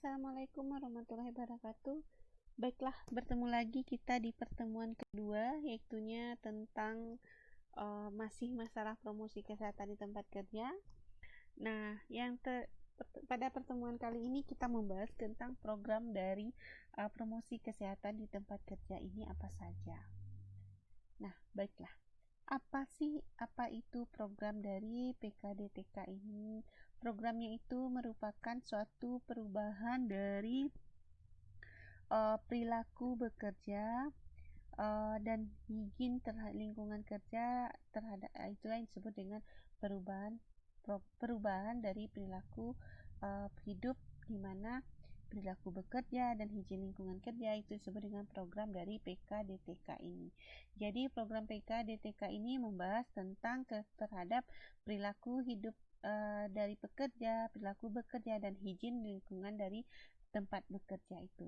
Assalamualaikum warahmatullahi wabarakatuh. Baiklah, bertemu lagi kita di pertemuan kedua, yaitunya tentang masih masalah promosi kesehatan di tempat kerja. Nah, pada pertemuan kali ini kita membahas tentang program dari promosi kesehatan di tempat kerja ini apa saja. Nah, baiklah. Apa itu program dari PKDTK ini? Programnya itu merupakan suatu perubahan dari perilaku bekerja dan higien terhadap lingkungan kerja terhadap itulah yang disebut dengan perubahan dari perilaku hidup, di mana perilaku bekerja dan higien lingkungan kerja itu disebut dengan program dari PKDTK ini. Jadi program PKDTK ini membahas tentang terhadap perilaku hidup dari pekerja, perilaku bekerja dan higien lingkungan dari tempat bekerja itu.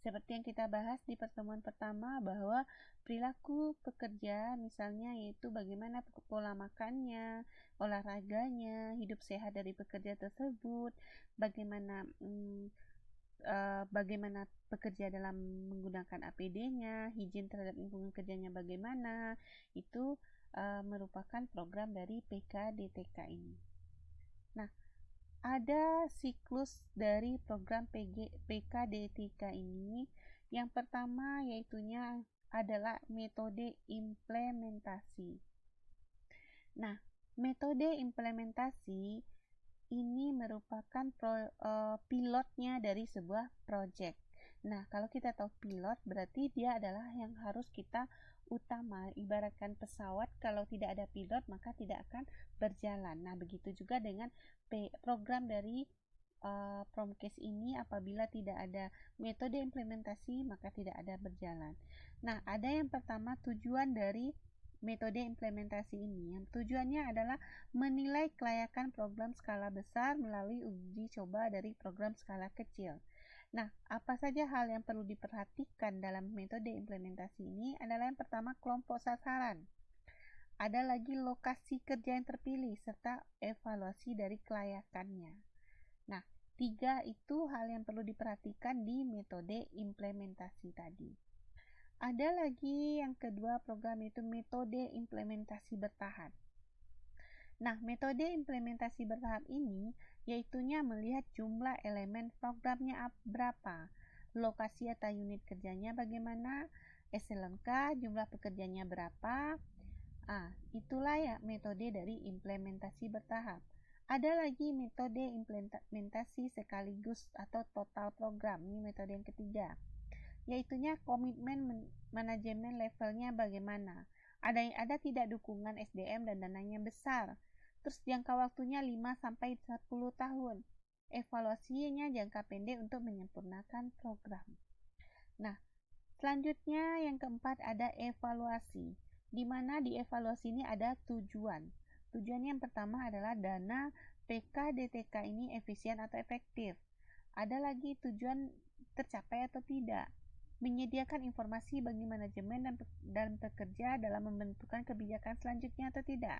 Seperti yang kita bahas di pertemuan pertama, bahwa perilaku pekerja misalnya yaitu bagaimana pola makannya, olahraganya, hidup sehat dari pekerja tersebut, bagaimana pekerja dalam menggunakan APD-nya, higien terhadap lingkungan kerjanya bagaimana, itu merupakan program dari PKDTK ini. Nah, ada siklus dari program PKDTK ini. Yang pertama yaitunya adalah metode implementasi. Nah, metode implementasi ini merupakan pilotnya dari sebuah project. Nah, kalau kita tahu pilot, berarti dia adalah yang harus kita utama. Ibaratkan pesawat, kalau tidak ada pilot, maka tidak akan berjalan. Nah, begitu juga dengan program dari Promkes ini, apabila tidak ada metode implementasi, maka tidak ada berjalan. Nah, ada yang pertama tujuan dari metode implementasi ini. Yang tujuannya adalah menilai kelayakan program skala besar melalui uji coba dari program skala kecil. Nah, apa saja hal yang perlu diperhatikan dalam metode implementasi ini adalah yang pertama kelompok sasaran. Ada lagi lokasi kerja yang terpilih serta evaluasi dari kelayakannya. Nah, 3 itu hal yang perlu diperhatikan di metode implementasi tadi. Ada lagi yang kedua program itu metode implementasi bertahap. Nah, metode implementasi bertahap ini yaitunya melihat jumlah elemen programnya berapa, lokasi atau unit kerjanya bagaimana, SLNK, jumlah pekerjanya berapa. Itulah ya metode dari implementasi bertahap. Ada lagi metode implementasi sekaligus atau total program. Ini metode yang ketiga. Yaitunya komitmen manajemen levelnya bagaimana. Ada tidak dukungan SDM dan dananya besar. Terus jangka waktunya 5-10 tahun. Evaluasinya jangka pendek untuk menyempurnakan program. Nah, selanjutnya yang keempat ada evaluasi, di mana di evaluasi ini ada tujuan. Tujuannya yang pertama adalah dana PKDTK ini efisien atau efektif. Ada lagi tujuan tercapai atau tidak. Menyediakan informasi bagi manajemen dan pekerja dalam membentukkan kebijakan selanjutnya atau tidak.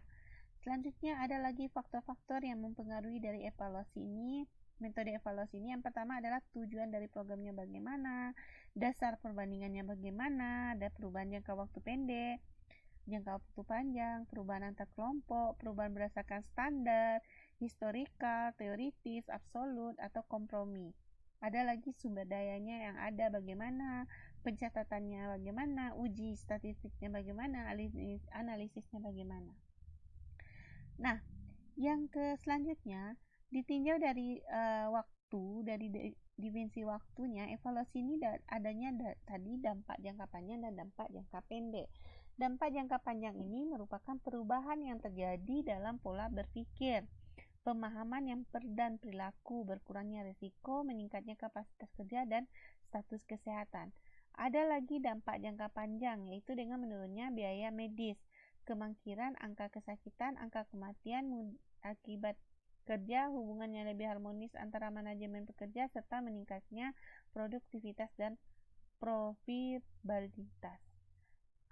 Selanjutnya ada lagi faktor-faktor yang mempengaruhi dari evaluasi ini. Metode evaluasi ini yang pertama adalah tujuan dari programnya bagaimana, dasar perbandingannya bagaimana, ada perubahan jangka waktu pendek, jangka waktu panjang, perubahan antar kelompok, perubahan berdasarkan standar, historikal, teoritis, absolut, atau kompromi. Ada lagi sumber dayanya yang ada bagaimana, pencatatannya bagaimana, uji statistiknya bagaimana, analisisnya bagaimana. Nah, yang selanjutnya ditinjau dari dari dimensi waktunya. Evaluasi ini adanya tadi dampak jangka panjang dan dampak jangka pendek. Dampak jangka panjang ini merupakan perubahan yang terjadi dalam pola berpikir, pemahaman dan perilaku, berkurangnya risiko, meningkatnya kapasitas kerja dan status kesehatan. Ada lagi dampak jangka panjang, yaitu dengan menurunnya biaya medis, kemungkinan angka kesakitan, angka kematian akibat kerja, hubungan yang lebih harmonis antara manajemen pekerja, serta meningkatnya produktivitas dan profitabilitas.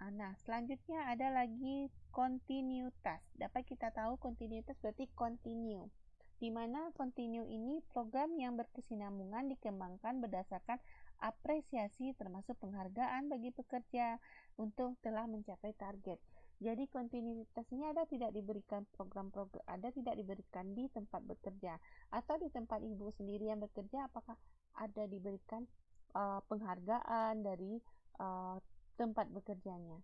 Nah, selanjutnya ada lagi kontinuitas. Dapat kita tahu kontinuitas berarti continue. di mana continue ini program yang berkesinambungan dikembangkan berdasarkan apresiasi termasuk penghargaan bagi pekerja untuk telah mencapai target. Jadi kontinuitas ini ada tidak diberikan program-program, ada tidak diberikan di tempat bekerja atau di tempat ibu sendiri yang bekerja, apakah ada diberikan penghargaan dari tempat bekerjanya.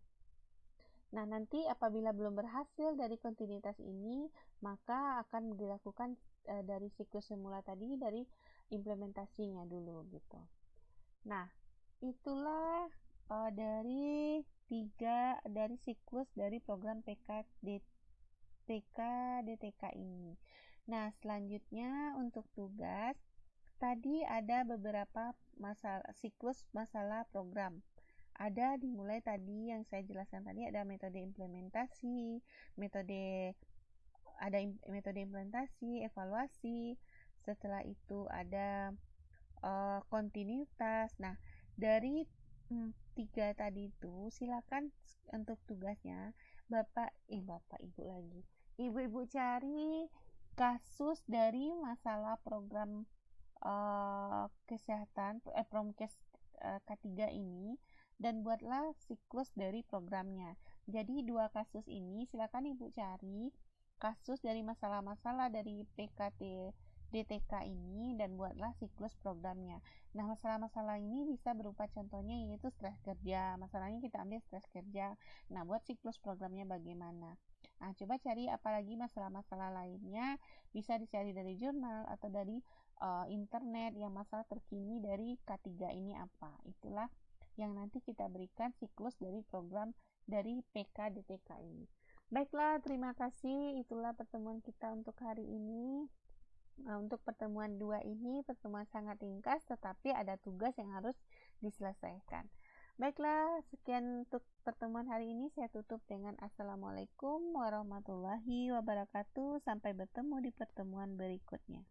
Nah, nanti apabila belum berhasil dari kontinuitas ini, maka akan dilakukan dari siklus semula tadi, dari implementasinya dulu gitu. Nah, itulah dari siklus dari program PKDTK ini. Nah, selanjutnya untuk tugas, tadi ada beberapa siklus masalah program. Ada dimulai tadi yang saya jelaskan tadi, ada metode implementasi, evaluasi, setelah itu ada kontinuitas. Nah, dari 3 tadi itu silakan untuk tugasnya Bapak Ibu lagi. Ibu-ibu cari kasus dari masalah program kesehatan Promkes K3 ini dan buatlah siklus dari programnya. Jadi 2 kasus ini silakan Ibu cari kasus dari masalah-masalah dari DTK ini dan buatlah siklus programnya. Nah, masalah-masalah ini bisa berupa contohnya yaitu stres kerja. Masalahnya kita ambil stres kerja. Nah, buat siklus programnya bagaimana? Nah, coba cari apalagi masalah-masalah lainnya, bisa dicari dari jurnal atau dari internet yang masalah terkini dari K3 ini apa. Itulah yang nanti kita berikan siklus dari program dari PKDTK ini. Baiklah, terima kasih. Itulah pertemuan kita untuk hari ini. Untuk pertemuan 2 ini pertemuan sangat ringkas, tetapi ada tugas yang harus diselesaikan. Baiklah, sekian untuk pertemuan hari ini. Saya tutup dengan Assalamualaikum warahmatullahi wabarakatuh. Sampai bertemu di pertemuan berikutnya.